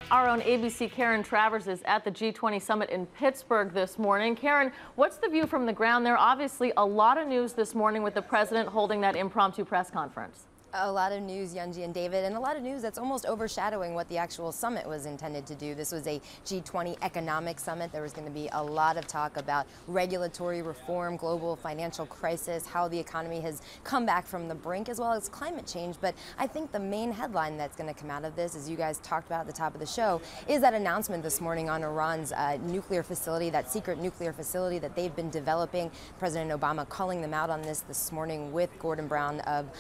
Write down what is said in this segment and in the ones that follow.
Our own ABC Karen Travers is at the G20 summit in Pittsburgh this morning. Karen, what's the view from the ground there? Obviously, a lot of news this morning with the president holding that impromptu press conference. A lot of news, Yunji and David, and a lot of news that's almost overshadowing what the actual summit was intended to do. This was a G20 economic summit. There was going to be a lot of talk about regulatory reform, global financial crisis, how the economy has come back from the brink, as well as climate change. But I think the main headline that's going to come out of this, as you guys talked about at the top of the show, is that announcement this morning on Iran's nuclear facility, that secret nuclear facility that they've been developing. President Obama calling them out on this morning with Gordon Brown of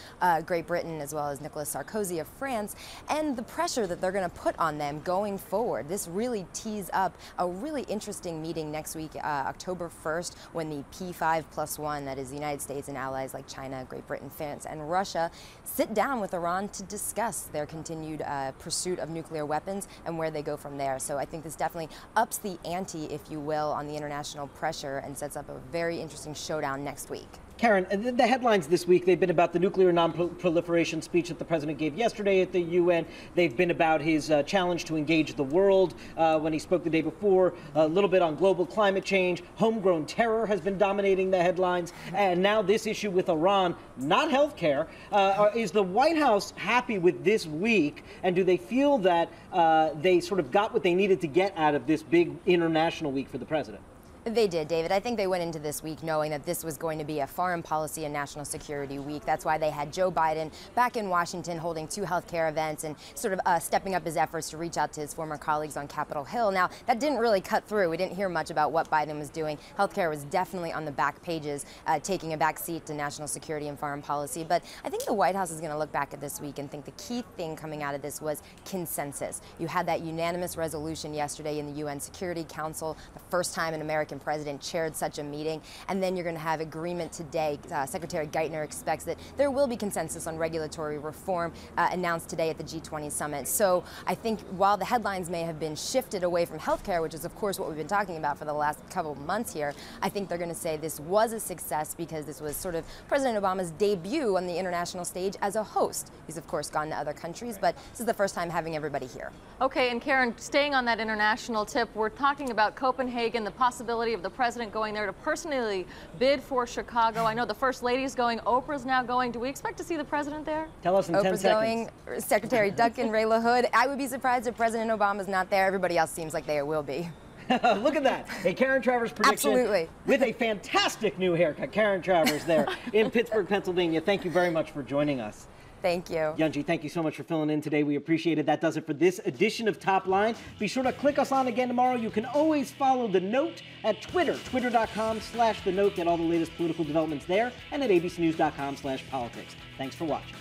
Great Britain, as well as Nicolas Sarkozy of France, and the pressure that they're going to put on them going forward. This really tees up a really interesting meeting next week, October 1st, when the P5+1, that is the United States and allies like China, Great Britain, France, and Russia, sit down with Iran to discuss their continued pursuit of nuclear weapons and where they go from there. So I think this definitely ups the ante, if you will, on the international pressure and sets up a very interesting showdown next week. Karen, the headlines this week, they've been about the nuclear non-proliferation speech that the president gave yesterday at the UN. They've been about his challenge to engage the world when he spoke the day before, a little bit on global climate change. Homegrown terror has been dominating the headlines. And now this issue with Iran, not healthcare. Is the White House happy with this week? And do they feel that they sort of got what they needed to get out of this big international week for the president? They did, David. I think they went into this week knowing that this was going to be a foreign policy and national security week. That's why they had Joe Biden back in Washington holding 2 healthcare events and sort of stepping up his efforts to reach out to his former colleagues on Capitol Hill. Now, that didn't really cut through. We didn't hear much about what Biden was doing. Healthcare was definitely on the back pages, taking a back seat to national security and foreign policy. But I think the White House is going to look back at this week and think the key thing coming out of this was consensus. You had that unanimous resolution yesterday in the UN Security Council, the first time an American president chaired such a meeting, and then you're going to have agreement today. Secretary Geithner expects that there will be consensus on regulatory reform announced today at the G20 summit. So I think while the headlines may have been shifted away from healthcare, which is of course what we've been talking about for the last couple of months here, I think they're going to say this was a success because this was sort of President Obama's debut on the international stage as a host. He's of course gone to other countries, but this is the first time having everybody here. Okay, and Karen, staying on that international tip, we're talking about Copenhagen, the possibility of the president going there to personally bid for Chicago. I know the First Lady's going, Oprah's now going. Do we expect to see the president there? Tell us in 10 Oprah's seconds. Going, Secretary Duncan, Ray LaHood. I would be surprised if President Obama's not there. Everybody else seems like they will be. Look at that. A Karen Travers prediction. Absolutely. With a fantastic new haircut. Karen Travers there in Pittsburgh, Pennsylvania. Thank you very much for joining us. Thank you. Yunji, thank you so much for filling in today. We appreciate it. That does it for this edition of Top Line. Be sure to click us on again tomorrow. You can always follow The Note at Twitter, twitter.com/The Note. Get all the latest political developments there, and at abcnews.com/politics. Thanks for watching.